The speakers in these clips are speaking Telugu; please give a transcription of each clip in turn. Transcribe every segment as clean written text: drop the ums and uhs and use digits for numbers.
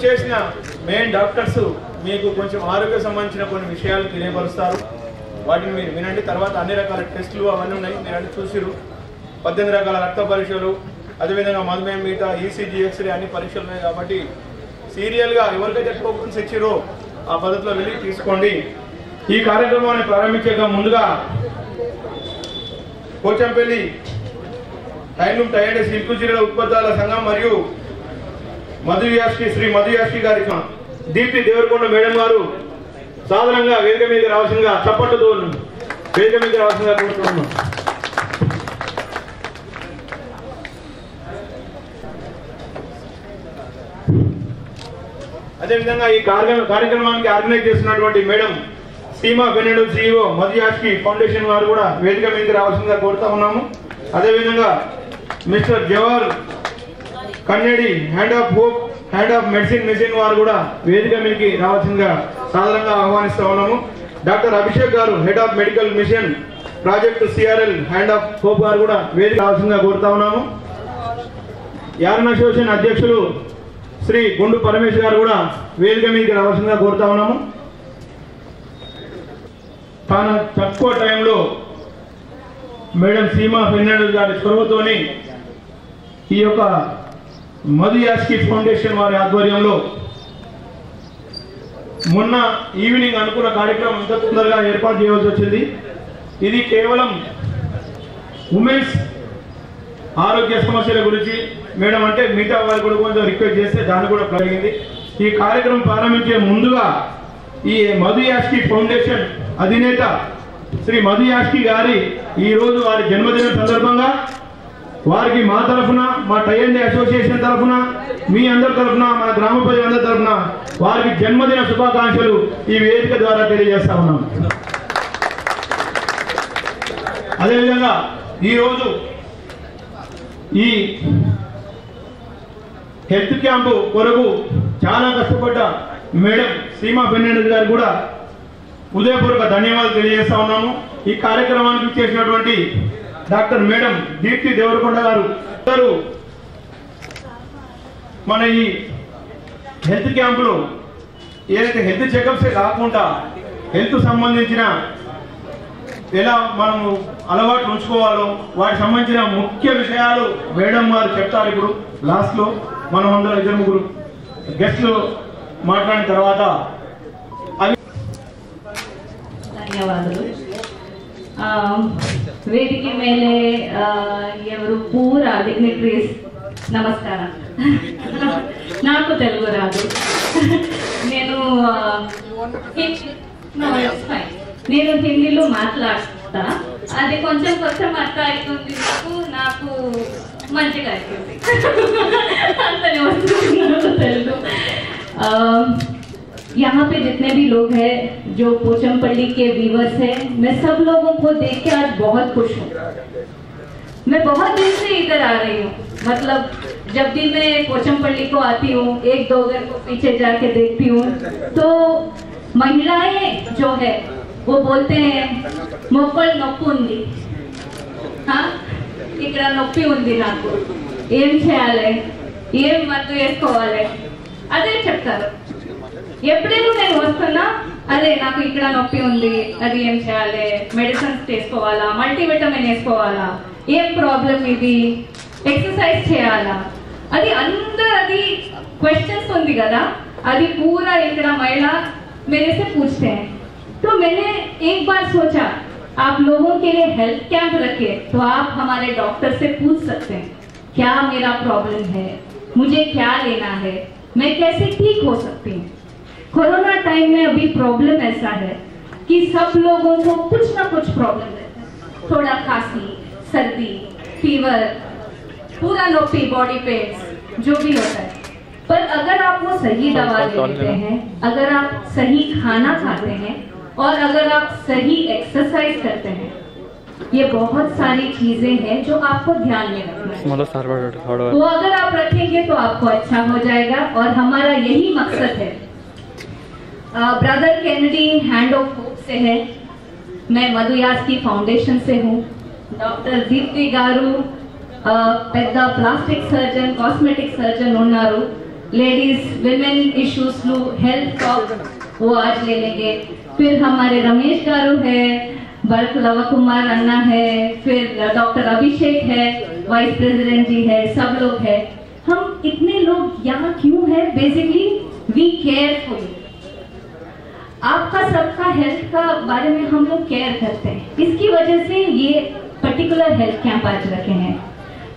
చేసిన మెయిన్ డాక్టర్స్ మీకు కొంచెం ఆరోగ్య సంబంధించిన కొన్ని విషయాలు తెలియపరుస్తారు. వాటిని మీరు వినండి. తర్వాత అన్ని రకాల టెస్టులు అవన్నీ ఉన్నాయి, మీరు అన్ని చూసిరు. 18 రకాల రక్త పరీక్షలు, అదేవిధంగా మధుమేహం, మిగతా ఈసీజీ, ఎక్స్రే అన్ని పరీక్షలు ఉన్నాయి. కాబట్టి సీరియల్గా ఎవరికైతే టోకన్స్ ఇచ్చిరో ఆ పద్ధతిలో వెళ్ళి తీసుకోండి. ఈ కార్యక్రమాన్ని ప్రారంభించక ముందుగా Pochampally handloom tie and silk చీరల ఉత్పత్తుల సంఘం మరియు శ్రీ మధు యాష్కి గారి దీప్తి దేవరకొండ మేడం గారు సాధారణంగా వేదిక మీద రావాల్సిందిగా చప్పట్లతో వేదిక మీద రావాల్సిందిగా కోరుతున్నాను. అదేవిధంగా ఈ కార్యక్రమానికి ఆర్గనైజ్ చేస్తున్నటువంటి మేడం సీమా బెన్నెడు CEO మధు యాష్కి ఫౌండేషన్ వారు కూడా వేదిక మీదకి రావాల్సిందిగా కోరుతా ఉన్నాము. అదేవిధంగా mister Jawahar Kennedy hand of hope hand of medicine వారు కూడా వేదిక మీదకి రావాల్సిందిగా సాధారణంగా ఆహ్వానిస్తా ఉన్నాము. Doctor Abhishek garu head of medical mission project CRL hand of hope garu కూడా వేదిక రావాల్సిందిగా కోరుతా ఉన్నాము. యారన్ అసోసియేషన్ అధ్యక్షులు శ్రీ గుండు పరమేశ్వర్ గారు కూడా వేదిక మీదకి రావాల్సిందిగా కోరుతా ఉన్నాము. తాను తక్కువ టైంలో మేడం సీమా ఫెర్నాండెస్ గారి చొరవతోని ఈ యొక్క మధు యాష్కి ఫౌండేషన్ వారి ఆధ్వర్యంలో మొన్న ఈవినింగ్ అనుకున్న కార్యక్రమం ఇంత తొందరగా ఏర్పాటు చేయవలసి వచ్చింది. ఇది కేవలం ఉమెన్స్ ఆరోగ్య సమస్యల గురించి మేడం అంటే మిగతా వారు కూడా కొంచెం రిక్వెస్ట్ చేస్తే దాన్ని కూడా జరిగింది. ఈ కార్యక్రమం ప్రారంభించే ముందుగా ఈ మధు యాష్కి ఫౌండేషన్ అధినేత శ్రీ మధు యాష్కి గారి ఈరోజు వారి జన్మదినం సందర్భంగా వారికి మా తరఫున, మా టై అండ్ అసోసియేషన్ తరఫున, మీ అందరి తరఫున, మన గ్రామ ప్రజలందరి తరఫున వారికి జన్మదిన శుభాకాంక్షలు ఈ వేదిక ద్వారా తెలియజేస్తా ఉన్నాం. అదేవిధంగా ఈరోజు ఈ హెల్త్ క్యాంపు కొరకు చాలా కష్టపడ్డ మేడం సీమా ఫెర్నాండెస్ గారు కూడా హృదయపూర్వక ధన్యవాదాలు తెలియజేస్తా ఉన్నాము. ఈ కార్యక్రమానికి చేసినటువంటి డాక్టర్ మేడం దీప్తి దేవరకొండ గారు మన ఈ హెల్త్ క్యాంపులో ఏదైతే హెల్త్ చెకప్సే కాకుండా హెల్త్ సంబంధించిన ఎలా మనము అలవాట్లు ఉంచుకోవాలో వాటికి సంబంధించిన ముఖ్య విషయాలు మేడం గారు చెప్తారు. ఇప్పుడు లాస్ట్లో మనం అందరం 2-3 గెస్ట్లు మాట్లాడిన తర్వాత ధన్యవాదాలు. వేదిక ಮೇಲೆ ఎవరు పూరా డిగ్నిటరీస్ నమస్కారం. నాకు తెలుగు రాదు, నేను హిందీలో మాట్లాడతా. అది కొంచెం అర్థం అవుతుంది నాకు మంచిగా అవుతుంది. అంతనే వస్తుంది తెలుగు. यहाँ पे जितने भी लोग हैं जो पोचमपल्ली के व्यूअर्स हैं, मैं सब लोगों को देख के आज बहुत खुश हूँ. मैं बहुत दिन से इधर आ रही हूँ. मतलब जब भी मैं पोचमपल्ली को आती हूँ, 1-2 घर को पीछे जाके देखती हूँ, तो महिलाएं जो है वो बोलते हैं मोकल नొప్పి ఉంది, ఇక్కడ నొప్పి ఉంది, నాకు ఏం చేయాలి, ఏం మందు వేసుకోవాలి అదే చెప్తారు. ఎప్పుడైనా నేను వస్తున్నా అదే నాకు ఇక్కడ నొప్పి ఉంది, అది ఏం చేయాలి, మెడిసిన్స్ తీసుకోవాలా, మల్టీవిటమిన్ వేసుకోవాలా, ఏం ప్రాబ్లం ఇది, ఎక్సర్సైజ్ చేయాలా, అది అందరూ అది క్वेश्चंस ఉంది కదా. అది पूरा ఇక్కడ महिला मेरे से पूछते हैं. तो मैंने एक बार सोचा आप लोगों के लिए हेल्थ कैंप रखे तो आप हमारे डॉक्टर से पूछ सकते हैं क्या मेरा प्रॉब्लम है, मुझे क्या लेना है, मैं कैसे ठीक हो सकती हूँ. कोरोना टाइम में अभी प्रॉब्लम ऐसा है कि सब लोगों को कुछ ना कुछ प्रॉब्लम रहता है. थोड़ा खांसी, सर्दी, फीवर, पूरा नोपी, बॉडी पेन्स, जो भी होता है. पर अगर आप वो सही दवा लेते हैं, अगर आप सही खाना खाते हैं और अगर आप सही एक्सरसाइज करते हैं, ये बहुत सारी चीजें हैं जो आपको ध्यान में रखना है. वो अगर आप रखेंगे तो आपको अच्छा हो जाएगा और हमारा यही मकसद है. Brother Kennedy hand of hope से है, मैं मधु याष्की फाउंडेशन से हूँ. डॉक्टर दीप्ति गारू పెద్ద ప్లాస్టిక్ సర్జన్, కాస్మెటిక్ సర్జన్ ఉన్నారు. Ladies women issues health talk वो आज ले लेंगे। फिर हमारे रमेश गारू है, भरत लव कुमार अन्ना है, फिर डॉक्टर अभिषेक है, वाइस प्रेसिडेंट जी है, सब लोग है। हम इतने लोग यहाँ क्यों है? Basically we care for you. आपका सबका हेल्थ का बारे में हम लोग केयर करते हैं, इसकी वजह से ये पर्टिकुलर हेल्थ कैंप आज रखे हैं।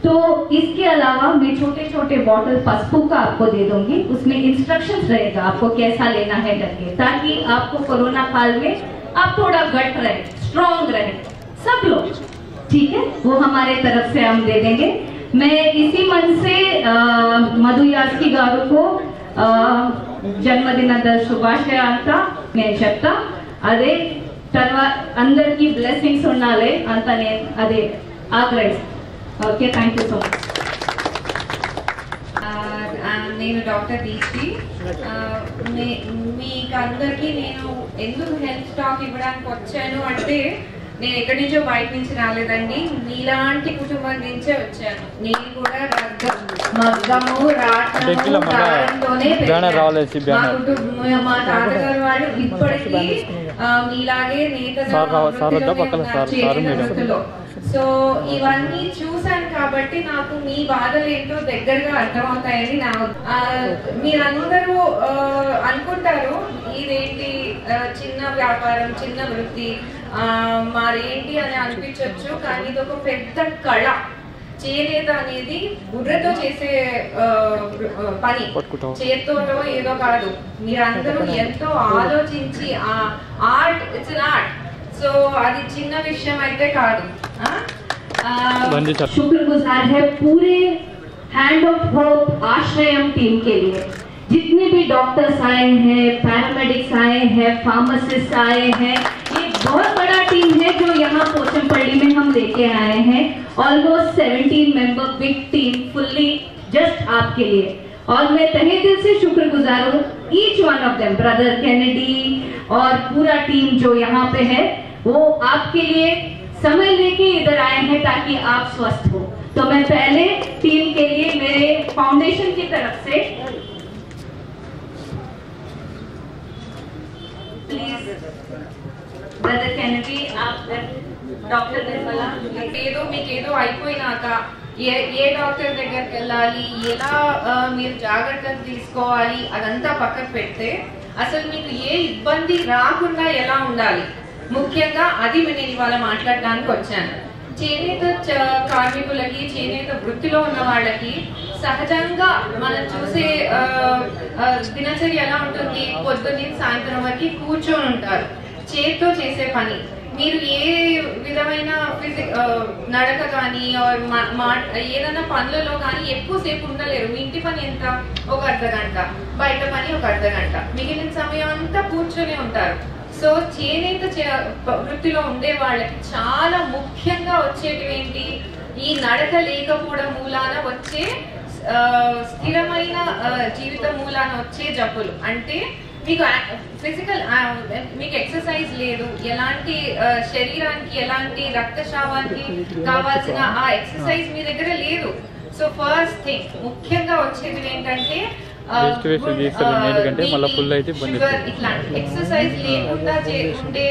तो इसके अलावा मैं छोटे छोटे बॉटल पसपू का आपको दे दूंगी, उसमें इंस्ट्रक्शंस रहेगा आपको कैसा लेना है करके, ताकि आपको कोरोना काल में आप थोड़ा गट रहे, स्ट्रॉन्ग रहे सब लोग, ठीक है? वो हमारे तरफ से हम दे देंगे। मैं इसी मन से मधु यास्की गारू को జన్మదిన శుభాశయ అంతా నేను చెప్తా. అదే తర్వాత అందరికీ బ్లెస్సింగ్స్ ఉండాలి అంత నేను అదే ఆగ్రహిస్తాను. Okay, thank you so much. నేను డాక్టర్ దీప్తి. మీకు అందరికీ నేను ఎందుకు హెల్త్ టాక్ ఇవ్వడానికి వచ్చాను అంటే, నేను ఎక్కడి నుంచో బయట నుంచి రాలేదండి, మీలాంటి కుటుంబం నుంచే వచ్చాను. నేను కూడా మగ్గము రావడంతోనే మా తాతగారు వాళ్ళు ఇప్పటికీ మీలాగే నేతగా. సో ఇవన్నీ చూసాను కాబట్టి నాకు మీ బాధలు ఏంటో దగ్గరగా అర్థమవుతాయని నా. మీరందరూ అనుకుంటారు ఇదేంటి చిన్న వ్యాపారం, చిన్న వృత్తి, మరేంటి అని అనిపించవచ్చు, కానీ ఇది ఒక పెద్ద కళ. చేనేత అనేది బుర్రతో చేసే పని, చేత్తోటో ఏదో కాదు. మీరందరూ ఎంతో ఆలోచించి art, it's an art. So అది చిన్న విషయం అయితే కాదు. शुक्रगुजार है पूरे हैंड ऑफ होप आश्रयम टीम के लिए। जितने भी डॉक्टर्स आए हैं, पैरामेडिक्स आए हैं, फार्मासिस्ट आए हैं, ये बहुत बड़ा टीम है जो यहाँ पोचमपल्ली में हम लेके आए हैं। Almost 17 member big team fully just आपके लिए, और मैं तहे दिल से शुक्रगुजार हूँ each one of them, brother Kennedy और पूरा टीम जो यहाँ पे है, वो आपके लिए समय लेके इधर आए हैं ताकि आप स्वस्थ हो। तो मैं पहले टीम के लिए मेरे फाउंडेशन की तरफ से प्लीज ब्रदर कैनेडी, आप డాక్టర్ నిర్మల, మీకేదో అయిపోయినాక ఏ డాక్టర్ దగ్గరికి వెళ్ళాలి, ఎలా మీరు జాగ్రత్తలు తీసుకోవాలి అదంతా పక్కకు పెడితే, అసలు మీకు ఏ ఇబ్బంది రాకుండా ఎలా ఉండాలి, ముఖ్యంగా అది నేను ఇవాళ మాట్లాడడానికి వచ్చాను. చేనేత కార్మికులకి, చేనేత వృత్తిలో ఉన్న వాళ్ళకి సహజంగా మనం చూసే దినచర్య ఎలా ఉంటుంది, పొద్దున్న సాయంత్రం వరకు కూర్చొని ఉంటారు, చేతితో చేసే పని. మీరు ఏ విధమైన నడక కానీ ఏదైనా పనులలో కానీ ఎక్కువసేపు ఉండలేరు. మీ ఇంటి పని ఎంత, ఒక అర్ధగంట, బయట పని ఒక అర్ధగంట, మిగిలిన సమయం అంతా కూర్చొని ఉంటారు. సో చేనేత వృత్తిలో ఉండే వాళ్ళకి చాలా ముఖ్యంగా వచ్చేటివి ఏంటి, ఈ నడక లేకపోవడం మూలాన వచ్చే స్థిరమైన జీవితం మూలాన వచ్చే జబ్బులు. అంటే మీకు ఫిజికల్, మీకు ఎక్సర్సైజ్ లేదు, ఎలాంటి శరీరానికి ఎలాంటి రక్తస్రావానికి కావాల్సిన ఆ ఎక్సర్సైజ్ మీ దగ్గర లేదు. సో ఫస్ట్ థింగ్ ముఖ్యంగా వచ్చేది ఏంటంటే ఇట్లాంటి ఎక్సర్సైజ్ లేకుండా ఉండే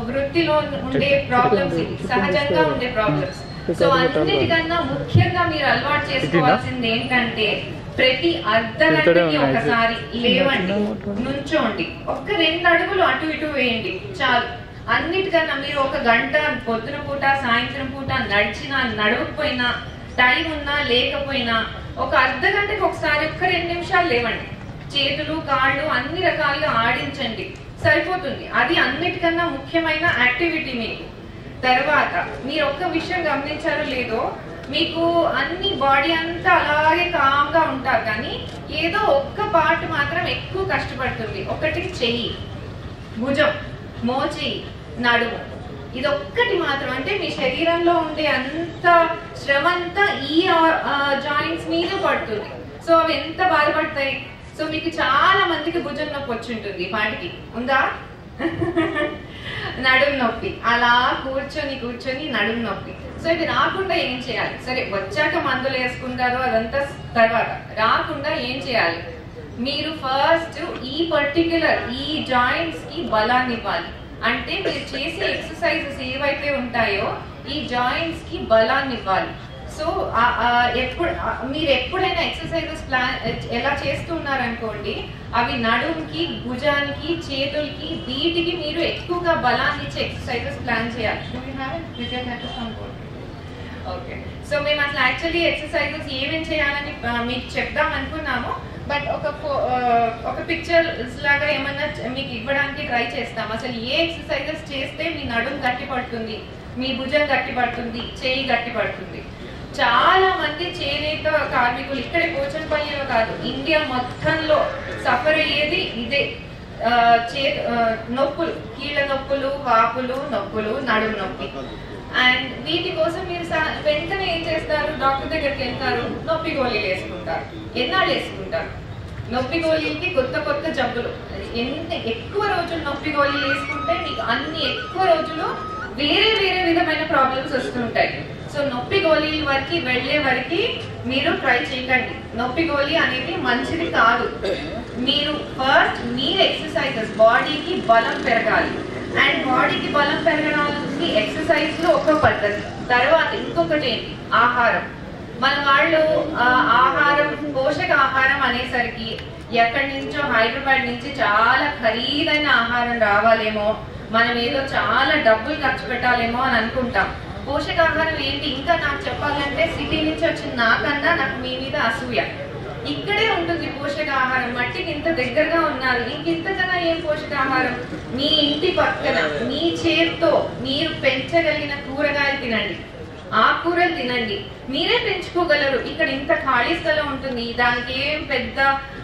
వృత్తిలో ఉండే ప్రాబ్లమ్స్, సహజంగా ఉండే ప్రాబ్లమ్స్. సో అన్నిటికన్నా ముఖ్యంగా మీరు అలవాటు చేసుకోవాల్సింది ఏంటంటే, ప్రతి అర్ధగంటకి ఒకసారి లేవండి, నుంచోండి, ఒక్క 2 అడుగులు అటు ఇటు వేయండి చాలు. అన్నిటికన్నా మీరు ఒక గంట పొద్దున పూట, సాయంత్రం పూట నడిచినా నడవకపోయినా, టైం ఉన్నా లేకపోయినా, ఒక అర్ధగంటకి ఒకసారి ఒక్క 2 నిమిషాలు లేవండి, చేతులు కాళ్ళు అన్ని రకాలుగా ఆడించండి, సరిపోతుంది. అది అన్నిటికన్నా ముఖ్యమైన యాక్టివిటీ మీకు. తర్వాత మీరు ఒక్క విషయం గమనించారో లేదో, మీకు అన్ని బాడీ అంతా అలాగే కామ్గా ఉంటారు, కానీ ఏదో ఒక్క పార్ట్ మాత్రం ఎక్కువ కష్టపడుతుంది. ఒకటి చెయ్యి, భుజం, మోచెయ్యి, నడుము, ఇదొక్కటి మాత్రం. అంటే మీ శరీరంలో ఉండే అంత శ్రమ అంతా ఈ జాయింట్స్ మీద పడుతుంది. సో అవి ఎంత బాధపడతాయి. సో మీకు చాలా మందికి భుజం నొప్పి వచ్చి ఉంటుంది, పాటికి ఉందా? నడుము నొప్పి, అలా కూర్చొని కూర్చొని నడుము నొప్పి. సో ఇది రాకుండా ఏం చేయాలి? సరే వచ్చాక మందులు వేసుకుంటారు, అదంతా తర్వాత. రాకుండా ఏం చేయాలి? మీరు ఫస్ట్ ఈ పర్టిక్యులర్ ఈ జాయింట్స్ కి బలాన్ని ఇవ్వాలి. అంటే మీరు చేసే ఎక్సర్సైజెస్ ఏవైతే ఉంటాయో ఈ జాయింట్స్ కి బలాన్ని ఇవ్వాలి. సో మీరు ఎప్పుడైనా ఎక్సర్సైజెస్ ప్లాన్ ఎలా చేస్తున్నారనుకోండి, అవి నడుముకి, భుజానికి, చేతులకి, వీటికి మీరు ఎక్కువగా బలాన్ని ఇచ్చే ఎక్సర్సైజెస్ ప్లాన్ చేయాలి. ఓకే, సో మేము అసలు యాక్చువల్లీ ఎక్సర్సైజెస్ ఏమేమి చేయాలని మీకు చెప్దాం అనుకున్నాము. బట్ ఒక పిక్చర్స్ లాగా ఏమన్నా మీకు ఇవ్వడానికి ట్రై చేస్తాం. అసలు ఏ ఎక్సర్సైజెస్ చేస్తే మీ నడుము గట్టి పడుతుంది, మీ భుజం గట్టి పడుతుంది, చేయి గట్టి పడుతుంది. చాలా మంది చేనేత కార్మికులు ఇక్కడే పోచంపల్లిలో కాదు, ఇండియా మొత్తంలో సఫర్ అయ్యేది ఇదే. నొప్పులు, కీళ్ళ నొప్పులు, వాపులు, నొప్పులు, నడుము నొప్పి. అండ్ వీటి కోసం మీరు వెంటనే ఏం చేస్తారు? డాక్టర్ దగ్గరికి వెళ్తారు, నొప్పి గోళీలు వేసుకుంటారు. ఎన్నాళ్ళు వేసుకుంటారు? నొప్పి గోళీలకి కొత్త కొత్త జబ్బులు. ఎంత ఎక్కువ రోజులు నొప్పి గోళీలు వేసుకుంటే మీకు అన్ని ఎక్కువ రోజులు వేరే వేరే విధమైన ప్రాబ్లమ్స్ వస్తుంటాయి. సో నొప్పి గోళీల వరకు వెళ్లే వరకు మీరు ట్రై చేయకండి. నొప్పి గోళీ అనేది మంచిది కాదు. మీరు ఫస్ట్ మీరు ఎక్సర్సైజెస్, బాడీకి బలం పెరగాలి. అండ్ బాడీకి బలం పెరగడానికి ఎక్సర్సైజ్ లో ఒక పద్ధతి. తర్వాత ఇంకొకటి ఏంటి? ఆహారం. మన వాళ్ళు ఆహారం, పోషక ఆహారం అనేసరికి ఎక్కడి నుంచో హైదరాబాద్ నుంచి చాలా ఖరీదైన ఆహారం రావాలేమో, మనం ఏదో చాలా డబ్బులు ఖర్చు పెట్టాలేమో అని అనుకుంటాం. పోషకాహారం ఏంటి? ఇంకా నాకు చెప్పాలంటే సిటీ నుంచి వచ్చిన నాకన్నా నాకు మీ మీద అసూయ. ఇక్కడే ఉంటుంది పోషకాహారం. మట్టికి ఇంత దగ్గరగా ఉన్నారు, ఇంకింతకన్నా ఏం పోషకాహారం? మీ ఇంటి పక్కన మీ చేత్తో మీరు పెంచగలిగిన కూరగాయలు తినండి, ఆకుకూరలు తినండి. మీరే పెంచుకోగలరు. ఇక్కడ ఇంత ఖాళీ స్థలం ఉంటుంది, దానికి ఏం పెద్ద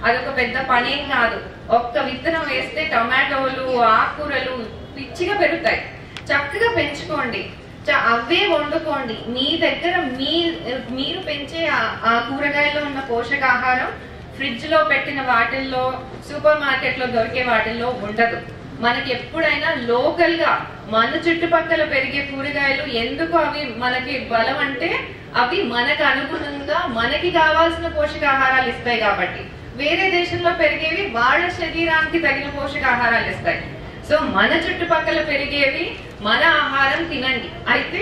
అదొక పెద్ద పనేం కాదు. ఒక్క విత్తనం వేస్తే టమాటోలు, ఆకుకూరలు పిచ్చిగా పెరుగుతాయి. చక్కగా పెంచుకోండి, అవే వండుకోండి. మీ దగ్గర మీరు పెంచే ఆ కూరగాయల్లో ఉన్న పోషకాహారం ఫ్రిడ్జ్ లో పెట్టిన వాటిల్లో, సూపర్ మార్కెట్ లో దొరికే వాటిల్లో ఉండదు. మనకి ఎప్పుడైనా లోకల్ గా మన చుట్టుపక్కల పెరిగే కూరగాయలు ఎందుకు అవి మనకి బలం అంటే అవి మనకు అనుగుణంగా మనకి కావాల్సిన పోషకాహారాలు ఇస్తాయి కాబట్టి. వేరే దేశంలో పెరిగేవి వాళ్ళ శరీరానికి తగిన పోషకాహారాలు ఇస్తాయి. సో మన చుట్టుపక్కల పెరిగేవి మన ఆహారం తినండి. అయితే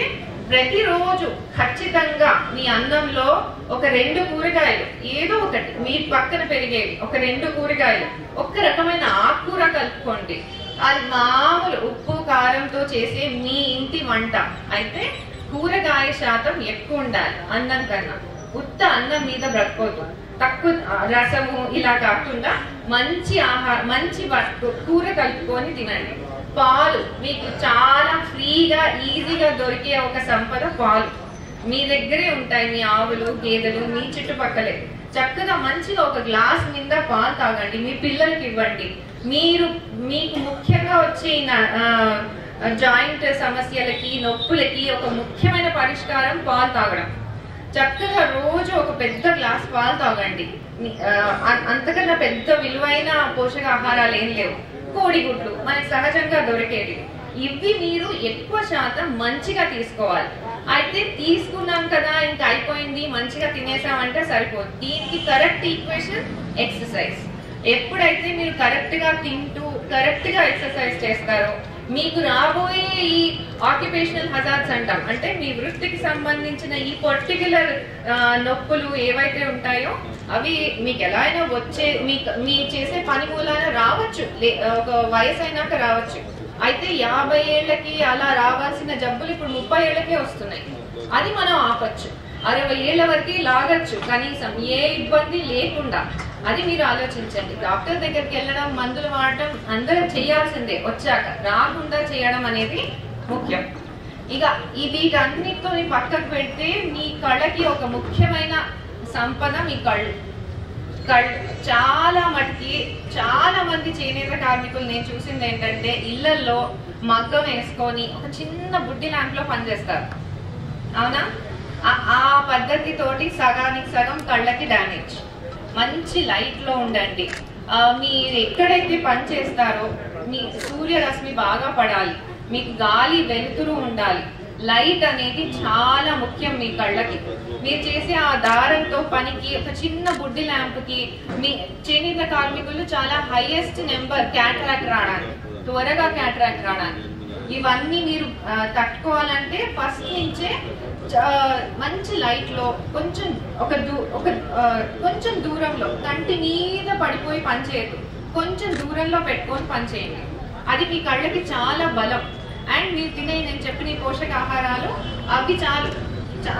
ప్రతిరోజు ఖచ్చితంగా మీ అన్నంలో ఒక 2 కూరగాయలు, ఏదో ఒకటి మీ పక్కన పెరిగేవి ఒక 2 కూరగాయలు, ఒక్క రకమైన ఆకుకూర కలుపుకోండి. అది మామూలు ఉప్పు కారంతో చేసే మీ ఇంటి వంట. అయితే కూరగాయ శాతం ఎక్కువ ఉండాలి అన్నం కన్నా. ఉత్త అన్నం మీద బ్రతకొద్దు. తక్కువ రసము ఇలా కాకుండా మంచి ఆహారం, మంచి కూర కలుపుకొని తినండి. పాలు మీకు చాలా ఫ్రీగా ఈజీగా దొరికే ఒక సంపద పాలు. మీ దగ్గరే ఉంటాయి, మీ ఆవులు, గేదెలు మీ చుట్టుపక్కలే. చక్కగా మంచిగా ఒక గ్లాస్ నిండా పాలు తాగండి, మీ పిల్లలకి ఇవ్వండి. మీకు ముఖ్యంగా వచ్చే జాయింట్ సమస్యలకి, నొప్పులకి ఒక ముఖ్యమైన పరిష్కారం పాలు తాగడం. చక్కగా రోజు ఒక పెద్ద గ్లాస్ పాలు తాగండి. అంతకన్నా పెద్ద విలువైన పోషకాహారాలు ఏం లేవు. కోడిగుడ్లు మనకి సహజంగా దొరికేవి. ఇవి మీరు ఎక్కువ శాతం మంచిగా తీసుకోవాలి. అయితే తీసుకున్నాం కదా ఇంకా అయిపోయింది మంచిగా తినేసామంటే సరిపోదు. దీనికి కరెక్ట్ ఈక్వేషన్ ఎక్సర్సైజ్. ఎప్పుడైతే మీరు కరెక్ట్ గా తింటూ కరెక్ట్ గా ఎక్సర్సైజ్ చేస్తారో మీకు రాబోయే ఈ ఆక్యుపేషనల్ హజార్డ్స్ అంటాం, అంటే మీ వృత్తికి సంబంధించిన ఈ పర్టిక్యులర్ నొప్పులు ఏవైతే ఉంటాయో అవి మీకు ఎలా అయినా వచ్చే, మీ చేసే పని మూలాన రావచ్చు, ఒక వయసు అయినాక రావచ్చు. అయితే 50 ఏళ్లకి అలా రావాల్సిన జబ్బులు ఇప్పుడు 30 ఏళ్లకే వస్తున్నాయి. అది మనం ఆపచ్చు. 60 ఏళ్ల వరకు లాగచ్చు కనీసం, ఏ ఇబ్బంది లేకుండా. అది మీరు ఆలోచించండి. డాక్టర్ దగ్గరికి వెళ్ళడం, మందులు వాడటం అందరూ చేయాల్సిందే. వచ్చాక రాకుండా చేయడం అనేది ముఖ్యం. ఇక వీటన్నిటితో పక్కకు పెడితే మీ కళ్ళకి ఒక ముఖ్యమైన సంపద మీ కళ్ళు. చాలా మటుకి చాలా మంది చేనేత కార్మికులు నేను చూసింది ఏంటంటే ఇళ్లలో మగ్గం వేసుకొని ఒక చిన్న బుడ్డి ల్యాంప్లో పనిచేస్తారు. అవునా? ఆ పద్ధతితోటి సగానికి సగం కళ్ళకి డ్యామేజ్. మంచి లైట్ లో ఉండండి. మీరు ఎక్కడైతే పని చేస్తారో మీ సూర్యరశ్మి బాగా పడాలి, మీకు గాలి వెలుతురు ఉండాలి. లైట్ అనేది చాలా ముఖ్యం మీ కళ్ళకి. మీరు చేసే ఆ దారంతో పనికి ఒక చిన్న బుడ్డి ల్యాంప్కి మీ చేనేత కార్మికులు చాలా హైయెస్ట్ నెంబర్ క్యాటరాక్ట్ రావడానికి, త్వరగా క్యాటరాక్ట్ రావడానికి. ఇవన్నీ మీరు తట్టుకోవాలంటే ఫస్ట్ నుంచే మంచి లైట్ లో కొంచెం కొంచెం దూరంలో కంటి మీద పడిపోయి పనిచేయదు, కొంచెం దూరంలో పెట్టుకొని పనిచేయండి. అది మీ కళ్ళకి చాలా బలం. అండ్ మీరు తినే నేను చెప్పిన పోషకాహారాలు అవి చాలు,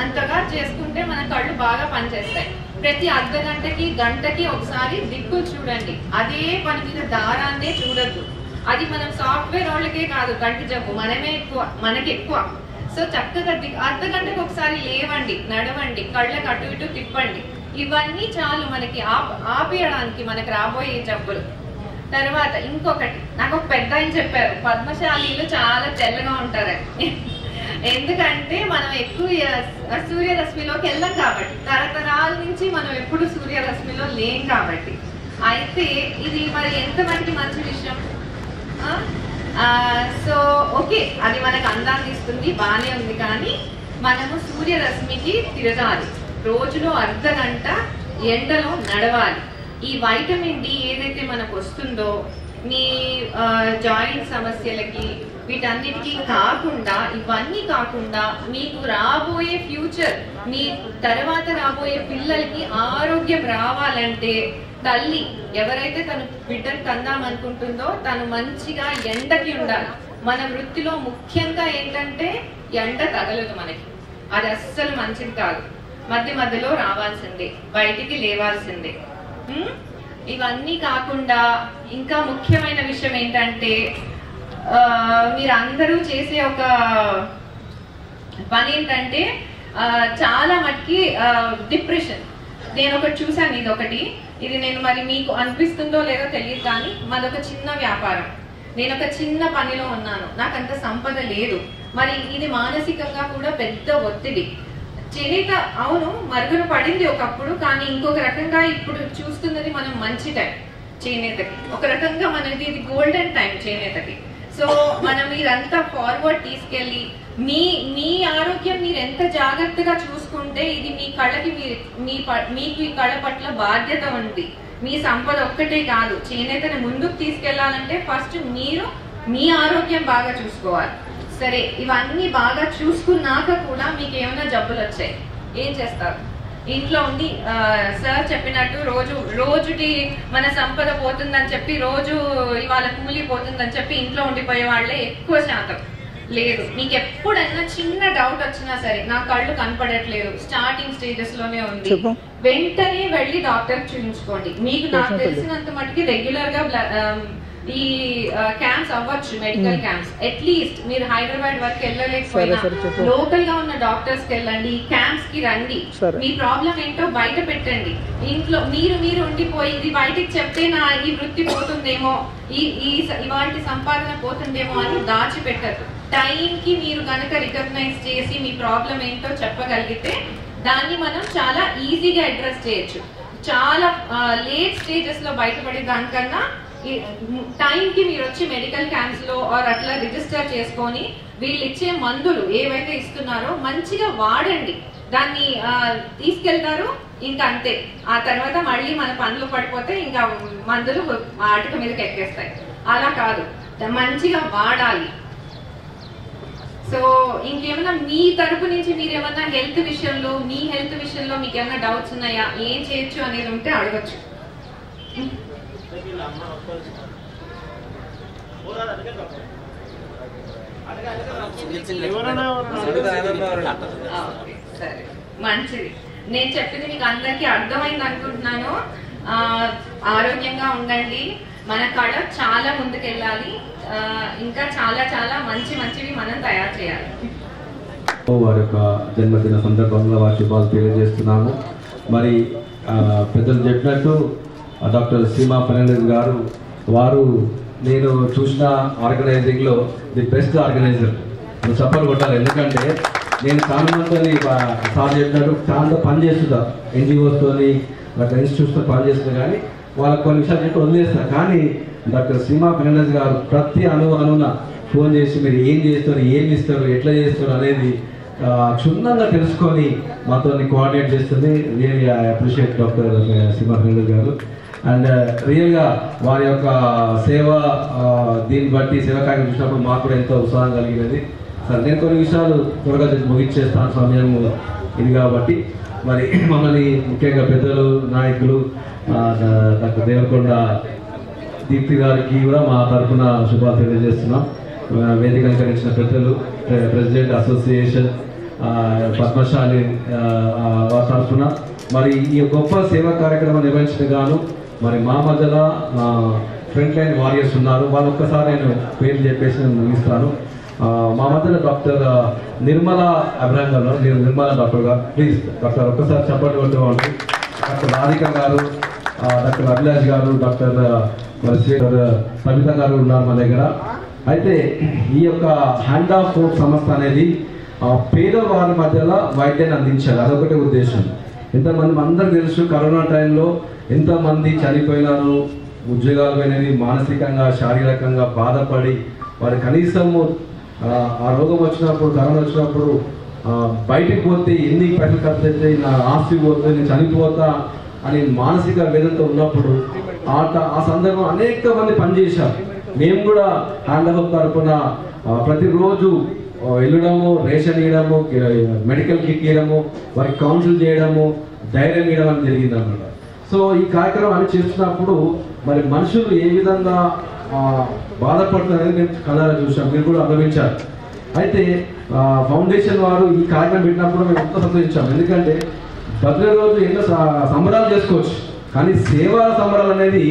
అంతగా చేసుకుంటే మన కళ్ళు బాగా పనిచేస్తాయి. ప్రతి అర్ధ గంటకి గంటకి ఒకసారి దిక్కులు చూడండి, అదే పని మీద దారాన్నే చూడద్దు. అది మనం సాఫ్ట్వేర్ వాళ్ళకే కాదు కంటి జబ్బు, మనకి ఎక్కువ. సో చక్కగా అర్ధ గంటకు ఒకసారి లేవండి, నడవండి, కళ్ళకి అటు ఇటు తిప్పండి. ఇవన్నీ చాలు మనకి ఆపేయడానికి మనకి రాబోయే జబ్బులు. తర్వాత ఇంకొకటి, నాకు ఒక పెద్ద ఆయన చెప్పారు, పద్మశాలీలు చాలా తెల్లగా ఉంటారని. ఎందుకంటే మనం ఎక్కువ సూర్యరశ్మిలోకి వెళ్ళాం కాబట్టి, తరతరాల నుంచి మనం ఎప్పుడు సూర్యరశ్మిలో లేం కాబట్టి. అయితే ఇది మరి ఎంత మటుకి మంచి విషయం. సో ఓకే, అది మనకు అందాన్ని ఇస్తుంది, బాగానే ఉంది. కానీ మనము సూర్యరశ్మికి తిరగాలి, రోజులో అర్ధ గంట ఎండలో నడవాలి. ఈ వైటమిన్ డి ఏదైతే మనకు వస్తుందో మీ జాయింట్ సమస్యలకి వీటన్నిటికీ కాకుండా, ఇవన్నీ కాకుండా మీకు రాబోయే ఫ్యూచర్, మీ తర్వాత రాబోయే పిల్లలకి ఆరోగ్యం రావాలంటే తల్లి ఎవరైతే తను బిడ్డను కందామనుకుంటుందో తను మంచిగా ఎండకి ఉండాలి. మన వృత్తిలో ముఖ్యంగా ఏంటంటే ఎండ తగలదు మనకి, అది అస్సలు మంచిది కాదు. మధ్య మధ్యలో రావాల్సిందే, బయటికి లేవాల్సిందే. ఇవన్నీ కాకుండా ఇంకా ముఖ్యమైన విషయం ఏంటంటే మీరు అందరూ చేసే ఒక పని ఏంటంటే చాలా మటుకి డిప్రెషన్. నేను ఒకటి చూసాను, ఇది నేను మరి మీకు అనిపిస్తుందో లేదో తెలియదు, కానీ మాదొక చిన్న వ్యాపారం, నేను ఒక చిన్న పనిలో ఉన్నాను, నాకు అంత సంపద లేదు. మరి ఇది మానసికంగా కూడా పెద్ద ఒత్తిడి. చేనేత అవును మరుగున పడింది ఒకప్పుడు, కానీ ఇంకొక రకంగా ఇప్పుడు చూస్తున్నది మనం మంచి టైం చేనేతకి, ఒక రకంగా మనది ఇది గోల్డెన్ టైం చేనేతకి. సో మనం ఇదంతా ఫార్వర్డ్ తీసుకెళ్ళి మీ ఆరోగ్యం మీరు ఎంత జాగ్రత్తగా చూసుకుంటే ఇది మీ కళ్ళకి మీకు ఈ కళ్ళ పట్ల బాధ్యత ఉంది. మీ సంపద ఒక్కటే కాదు, చేనేతని ముందుకు తీసుకెళ్లాలంటే ఫస్ట్ మీరు మీ ఆరోగ్యం బాగా చూసుకోవాలి. సరే, ఇవన్నీ బాగా చూసుకున్నాక కూడా మీకు ఏమైనా జబ్బులు వచ్చాయి, ఏం చేస్తారు? ఇంట్లో ఉండి సార్ చెప్పినట్టు రోజుకి మన సంపద పోతుందని చెప్పి, రోజు ఇవాళ కూలి పోతుందని చెప్పి ఇంట్లో ఉండిపోయే వాళ్ళే ఎక్కువ శాతం. లేదు, మీకు ఎప్పుడైనా చిన్న డౌట్ వచ్చినా సరే, నా కళ్ళు కనపడట్లేదు, స్టార్టింగ్ స్టేజెస్ లోనే ఉంది, వెంటనే వెళ్ళి డాక్టర్ చూపించుకోండి. మీకు నాకు తెలిసినంత మటుకి రెగ్యులర్ గా ఈ క్యాంప్స్ అవ్వచ్చు, మెడికల్ క్యాంప్స్. అట్లీస్ట్ మీరు హైదరాబాద్ వరకు వెళ్ళలేకపోయినా లోకల్ గా ఉన్న డాక్టర్స్ కి వెళ్ళండి, క్యాంప్స్ కి రండి, మీ ప్రాబ్లం ఏంటో బయట పెట్టండి. ఇంట్లో మీరు ఉండిపోయి ఇది బయటికి చెప్తే నా ఈ వృత్తి పోతుందేమో, ఇవాళ సంపాదన పోతుందేమో అని దాచిపెట్టదు. టైం కి మీరు కనుక రికగ్నైజ్ చేసి మీ ప్రాబ్లం ఏంటో చెప్పగలిగితే దాన్ని మనం చాలా ఈజీగా అడ్రస్ చేయొచ్చు. చాలా లేట్ స్టేజెస్ లో బయటపడే దానికన్నా టైం కి మీరు వచ్చి మెడికల్ క్యాంప్స్ లో అట్లా రిజిస్టర్ చేసుకొని వీళ్ళు ఇచ్చే మందులు ఏవైతే ఇస్తున్నారో మంచిగా వాడండి. దాన్ని తీసుకెళ్తారు, ఇంకా అంతే. ఆ తర్వాత మళ్ళీ మన పనులు పడిపోతే ఇంకా మందులు ఆటక మీదకి ఎక్కేస్తాయి. అలా కాదు, మంచిగా వాడాలి. సో ఇంకేమన్నా మీ తరపు నుంచి మీరు ఏమన్నా హెల్త్ విషయంలో, మీ హెల్త్ విషయంలో మీకు ఏమైనా డౌట్స్ ఉన్నాయా, ఏం చేయొచ్చు అనేది ఉంటే అడగచ్చు. సరే, మంచిది. నేను చెప్పింది మీకు అందరికీ అర్థమైంది అనుకుంటున్నాను. ఆరోగ్యంగా ఉండండి, మన కళ చాలా ముందుకెళ్ళాలి, ఇంకా చాలా చాలా మంచివి మనం తయారు చేయాలి. వారి యొక్క జన్మదిన సందర్భంగా వారి శుభాలు తెలియజేస్తున్నాము. మరి పెద్దలు చెప్పినట్టు డాక్టర్ సీమా ఫెర్నాండెజ్ గారు, వారు నేను చూసిన ఆర్గనైజింగ్లో ది బెస్ట్ ఆర్గనైజర్. చప్పలు కొట్టాలి, ఎందుకంటే నేను చాలా మంది సార్ చెప్పినట్టు చాలా పని చేస్తుందా, ఎన్జిఓస్తో ఇన్స్టిట్యూట్స్తో పని చేస్తుంది, కానీ వాళ్ళకి కొన్ని విషయాలు చెప్పి వదిలేస్తారు. కానీ డాక్టర్ సీమా ఫెర్నాండెజ్ గారు ప్రతి అణువున ఫోన్ చేసి మీరు ఏం చేస్తారు, ఏమి ఇస్తారు, ఎట్లా చేస్తారు అనేది క్షుణ్ణంగా తెలుసుకొని మాతో కోఆర్డినేట్ చేస్తుంది. Really I appreciate doctor Seema Fernandez garu. And రియల్గా వారి యొక్క సేవ దీన్ని బట్టి సేవా కార్యక్రమం చూసినప్పుడు మాకు కూడా ఎంతో ఉత్సాహం కలిగినది. సరే, నేను కొన్ని విషయాలు త్వరగా ముగించేస్తాను, సమయం ఇది కాబట్టి. మరి మమ్మల్ని ముఖ్యంగా పెద్దలు, నాయకులు డాక్టర్ దేవరకొండ దీప్తి గారికి కూడా మా తరఫున శుభాలు తెలియజేస్తున్నాం. వేదిక అలంకరించిన పెద్దలు, ప్రెసిడెంట్ అసోసియేషన్ పద్మశాలి వారి తరఫున మరి ఈ గొప్ప సేవా కార్యక్రమం నిర్వహించడం గాను మరి మా మధ్యలో ఫ్రంట్ లైన్ వారియర్స్ ఉన్నారు. వాళ్ళు ఒక్కసారి నేను పేర్లు చెప్పేసి నేను ముగిస్తాను. మా మధ్యలో డాక్టర్ నిర్మల అబ్రాహం గారు, నిర్మల డాక్టర్ గారు, ప్లీజ్ డాక్టర్ ఒక్కసారి చెప్పండి కొట్టుకోండి. డాక్టర్ రాధిక గారు, డాక్టర్ అభిలాష్ గారు, డాక్టర్ సవిత గారు ఉన్నారు మా దగ్గర. అయితే ఈ యొక్క హ్యాండ్ ఆఫ్ హోప్ సంస్థ అనేది పేదవారి మధ్యలో వైద్యాన్ని అందించాలి, అదొకటి ఉద్దేశం. ఎంతమంది అందరికి తెలుసు, కరోనా టైంలో ఎంతమంది చనిపోయినారు, ఉద్యోగాలు పోయినవి, మానసికంగా శారీరకంగా బాధపడి వారు కనీసము ఆ రోగం వచ్చినప్పుడు, కరోనా వచ్చినప్పుడు బయటికి పోతే ఎన్ని పైసలు ఖర్చు అయితే నా ఆస్తి పోతే నేను చనిపోతా అని మానసిక వేదనతో ఉన్నప్పుడు ఆ సందర్భం అనేక మంది పనిచేశారు. మేము కూడా హ్యాండ్ ఆఫ్ తరఫున ప్రతిరోజు వెళ్ళడము, రేషన్ ఇవ్వడము, మెడికల్ కిట్ ఇవ్వడము, వారికి కౌన్సిల్ చేయడము, ధైర్యం ఇవ్వడం అని జరిగింది అన్నమాట. సో ఈ కార్యక్రమాన్ని చేస్తున్నప్పుడు మరి మనుషులు ఏ విధంగా బాధపడుతున్నారని మేము కళ్ళారా చూసాం, మీరు కూడా అనుభవించారు. అయితే ఫౌండేషన్ వారు ఈ కార్యక్రమం పెట్టినప్పుడు మేము ఎంతో సంతోషించాం. ఎందుకంటే బర్త్డే రోజు ఎన్నో సంబరాలు చేసుకోవచ్చు, కానీ సేవా సంబరాలు అనేది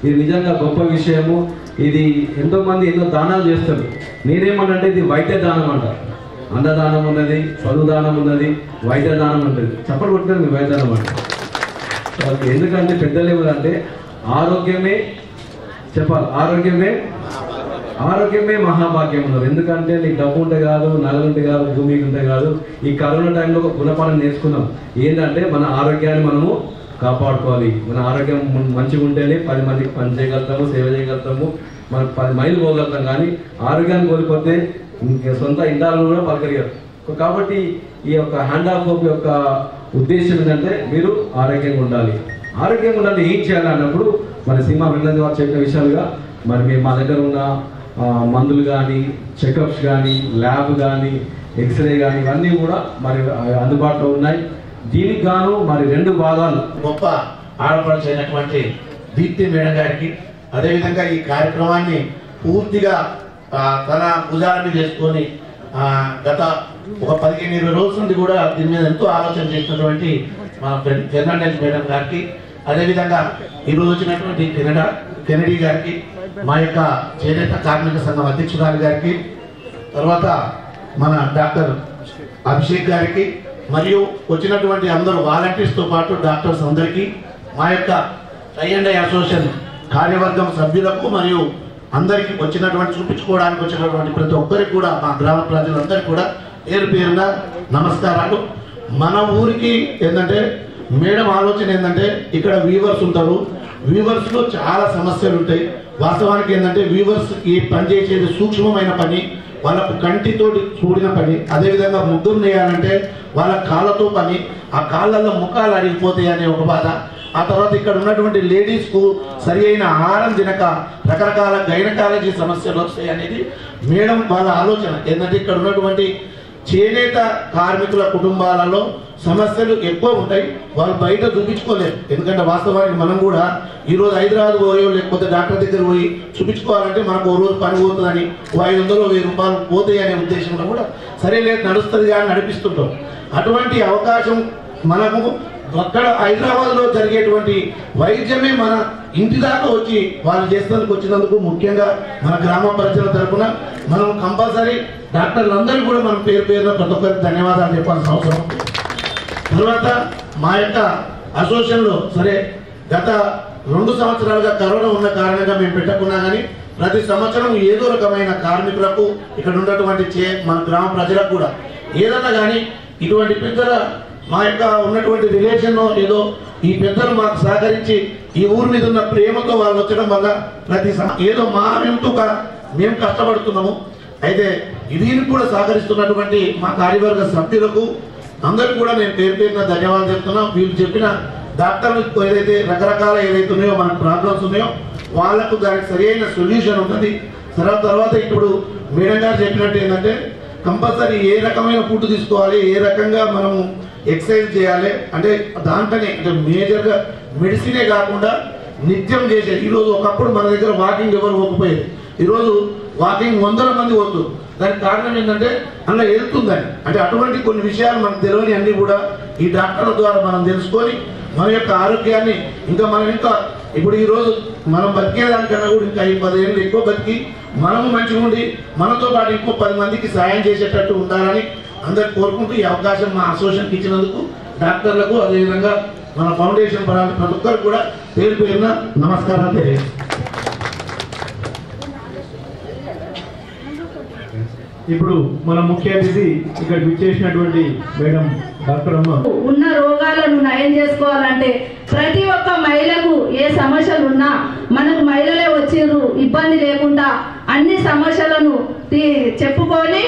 ఇది నిజంగా గొప్ప విషయము. ఇది ఎంతోమంది ఎన్నో దానాలు చేస్తారు. నేనేమన్నంటే ఇది వైద్య దానం అంట. అన్నదానం ఉన్నది, చదువు దానం ఉన్నది, వైద్య దానం ఉంటుంది. చెప్పలు కొట్టినారు మీ వైద్య దానం అంటే. ఎందుకంటే పెద్దలు ఏమంటే ఆరోగ్యమే చెప్పాలి, ఆరోగ్యమే మహాభాగ్యం ఉన్నారు. ఎందుకంటే నీకు డబ్బు ఉంటే కాదు, నగలుంటే కాదు, భూమి ఉంటే కాదు. ఈ కరోనా టైంలో ఒక గుణపాఠం నేర్చుకున్నాం. ఏంటంటే మన ఆరోగ్యాన్ని మనము కాపాడుకోవాలి. మన ఆరోగ్యం మంచిగా ఉంటేనే 10 మందికి పని చేయగలుగుతాము, సేవ చేయగలుగుతాము, మనం 10 మైళ్ళు పోగలుగుతాం. కానీ ఆరోగ్యాన్ని కోల్పోతే సొంత ఇంటాలను కూడా పలకరిగారు. కాబట్టి ఈ యొక్క హ్యాండ్ ఆఫ్ హోప్ యొక్క ఉద్దేశం ఏంటంటే మీరు ఆరోగ్యంగా ఉండాలి. ఆరోగ్యంగా ఉండాలి ఏం చేయాలి అన్నప్పుడు మరి సీమా ఫెర్నాండెజ్ వారు చెప్పిన విషయాలుగా మరి మేము మా దగ్గర ఉన్న మందులు కానీ, చెకప్స్ కానీ, ల్యాబ్ కానీ, ఎక్స్రే కానీ ఇవన్నీ కూడా మరి అందుబాటులో ఉన్నాయి. దీనికి గాను మరి 2 భాగాలు గొప్ప ఆడపడుచు అయినటువంటి దీప్తి మేడం గారికి, అదేవిధంగా ఈ కార్యక్రమాన్ని పూర్తిగా తన భుజాన్ని చేసుకొని గత ఒక 15-20 రోజుల నుండి కూడా దీని మీద ఎంతో ఆలోచన చేసినటువంటి మా ఫెర్నాండెజ్ మేడం గారికి, అదేవిధంగా ఈరోజు వచ్చినటువంటి కెనడీ గారికి, మా యొక్క చేనేత కార్మిక సంఘం అధ్యక్షురాలు గారికి, తర్వాత మన డాక్టర్ అభిషేక్ గారికి, మరియు వచ్చినటువంటి అందరూ వాలంటీర్స్తో పాటు డాక్టర్స్ అందరికీ, మా యొక్క ఐ&ఐ అసోసియేషన్ కార్యవర్గం సభ్యులకు మరియు అందరికీ వచ్చినటువంటి చూపించుకోవడానికి వచ్చినటువంటి ప్రతి ఒక్కరికి కూడా మా గ్రామ ప్రజలందరికీ కూడా పేరున నమస్కారాలు. మన ఊరికి ఏంటంటే మేడం ఆలోచన ఏంటంటే ఇక్కడ వీవర్స్ ఉంటారు, వీవర్స్లో చాలా సమస్యలు ఉంటాయి. వాస్తవానికి ఏంటంటే వీవర్స్ ఈ పని చేసేది సూక్ష్మమైన పని, వాళ్ళకు కంటితో కూడిన పని. అదేవిధంగా ముగ్గురు నేయాలంటే వాళ్ళ కాళ్ళతో పని, ఆ కాళ్ళల్లో ముఖాలు అడిగిపోతాయి అనే ఒక బాధ. ఆ తర్వాత ఇక్కడ ఉన్నటువంటి లేడీస్కు సరి అయిన ఆహారం తినక రకరకాల గైనకాలజీ సమస్యలు వస్తాయి అనేది మేడం వాళ్ళ ఆలోచన. ఏంటంటే ఇక్కడ ఉన్నటువంటి చేనేత కార్మికుల కుటుంబాలలో సమస్యలు ఎక్కువ ఉంటాయి, వాళ్ళు బయట చూపించుకోలేరు. ఎందుకంటే వాస్తవానికి మనం కూడా ఈరోజు హైదరాబాద్ పోయో లేకపోతే డాక్టర్ దగ్గర పోయి చూపించుకోవాలంటే మనకు ఓ రోజు పని పోతుందని 500-1000 రూపాయలు పోతాయి అనే ఉద్దేశంలో కూడా సరే లేదు నడుస్తుంది కానీ నడిపిస్తుంటాం. అటువంటి అవకాశం మనకు అక్కడ హైదరాబాద్లో జరిగేటువంటి వైద్యమే మన ఇంటి దాకా వచ్చి వాళ్ళు చేసినందుకు వచ్చినందుకు ముఖ్యంగా మన గ్రామ ప్రజల తరఫున మనం కంపల్సరీ డాక్టర్లందరూ కూడా మనం పేరున ప్రతి ఒక్కరికి ధన్యవాదాలు చెప్పాల్సిన అవసరం. తర్వాత మా యొక్క అసోసియేషన్లో సరే గత 2 సంవత్సరాలుగా కరోనా ఉన్న కారణంగా మేము పెట్టకున్నా కానీ ప్రతి సంవత్సరం ఏదో రకమైన కార్మికులకు ఇక్కడ ఉన్నటువంటి మన గ్రామ ప్రజలకు కూడా ఏదన్నా కానీ ఇటువంటి పెద్దల మా యొక్క ఉన్నటువంటి రిలేషన్ ఏదో ఈ పెద్దలు మాకు సహకరించి ఈ ఊరి మీద ఉన్న ప్రేమతో వాళ్ళు వచ్చడం వల్ల ప్రతి ఏదో మా మేము కష్టపడుతున్నాము. అయితే దీనికి కూడా సహకరిస్తున్నటువంటి మా కార్యవర్గ సభ్యులకు అందరికీ కూడా నేను పేరు పేరున ధన్యవాదాలు చెప్తున్నాను. వీళ్ళు చెప్పిన డాక్టర్లు ఏదైతే రకరకాల ఏదైతే ఉన్నాయో మనకు ప్రాబ్లమ్స్ ఉన్నాయో వాళ్ళకు దానికి సరైన సొల్యూషన్ ఉంటుంది. తర్వాత ఇప్పుడు మేడం గారు చెప్పినట్టు ఏంటంటే కంపల్సరీ ఏ రకమైన ఫుడ్ తీసుకోవాలి, ఏ రకంగా మనము ఎక్సర్సైజ్ చేయాలి అంటే దాంట్లోనే అంటే మేజర్గా మెడిసినే కాకుండా నిత్యం చేసే. ఈరోజు ఒకప్పుడు మన దగ్గర వాకింగ్ ఎవరు పోకపోయేది, ఈరోజు వాకింగ్ 100 మంది పోతుంది. దానికి కారణం ఏంటంటే అందులో వెళ్తుందని అంటే అటువంటి కొన్ని విషయాలు మనకు తెలియని అన్నీ కూడా ఈ డాక్టర్ల ద్వారా మనం తెలుసుకొని మన యొక్క ఆరోగ్యాన్ని ఇంకా ఇప్పుడు ఈరోజు మనం బతికేదానికన్నా కూడా ఇంకా 10 ఏళ్ళు ఎక్కువ బతికి మనము మంచిగా ఉండి మనతో పాటు ఇంకో 10 మందికి సాయం చేసేటట్టు ఉండాలని అందరికి కోరుకుంటూ ఈ అవకాశం మా అసోసియేషన్కి ఇచ్చినందుకు డాక్టర్లకు అదేవిధంగా మన ఫౌండేషన్ పరాలు ప్రతి ఒక్కరు కూడా పేరు పేరున నమస్కారాలు తెలియజేస్తాను. ఇప్పుడు మన ముఖ్య అతిథి ఇక్కడ విచ్చేసినటువంటి మేడం డాక్టర్ అమ్మ ఉన్న రోగాలను నయం చేసుకోవాలంటే ప్రతి ఒక్క మహిళకు ఏ సమస్యలు ఉన్నా మనకు మహిళలే వచ్చిర్రు ఇబ్బంది లేకుండా అన్ని సమస్యలను చెప్పుకొని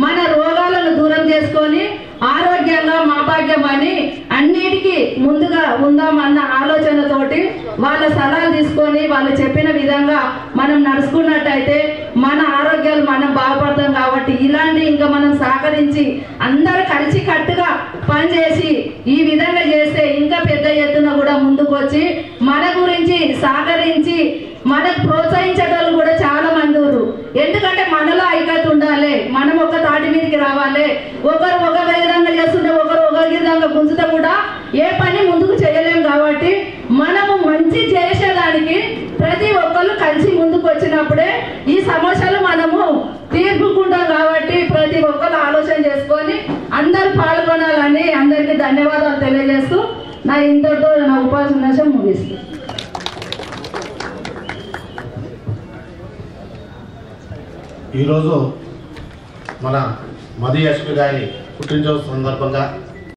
మన రోగాలను దూరం చేసుకొని ఆరోగ్యంగా మా భాగ్యం అని అన్నిటికీ ముందుగా ఉందామన్న ఆలోచనతోటి వాళ్ళ సలహాలు తీసుకొని వాళ్ళు చెప్పిన విధంగా మనం నడుచుకున్నట్టయితే మన ఆరోగ్యాలు మనం బాగుపడతాం. కాబట్టి ఇలాంటి ఇంకా మనం సహకరించి అందరూ కలిసి కట్టుగా పనిచేసి ఈ విధంగా చేస్తే ఇంకా పెద్ద ఎత్తున కూడా ముందుకు వచ్చి మన గురించి సహకరించి మనకు ప్రోత్సహించేటోళ్ళు కూడా చాలా మంది ఉన్నారు. ఎందుకంటే మనలో ఐక్యత ఉండాలి, మనం ఒక తాటి మీదకి రావాలి. ఒకరు ఒక విధంగా చేస్తుంటే ఒకరు ఒక విధంగా గుంజుతా కూడా ఏ పని ముందుకు చేయలేం. కాబట్టి మనము మంచి చేసేదానికి ప్రతి ఒక్కరు కలిసి ముందుకు వచ్చినప్పుడే ఈ సమస్యలు మనము తీర్పుకుంటాం. కాబట్టి ప్రతి ఒక్కరు ఆలోచన చేసుకొని అందరూ పాల్గొనాలని అందరికీ ధన్యవాదాలు తెలియజేస్తూ నా ఇంతటితో నా ఉపన్యాసం ముగిస్తాను. ఈరోజు మన మధు యశ్వి గారి పుట్టినరోజు సందర్భంగా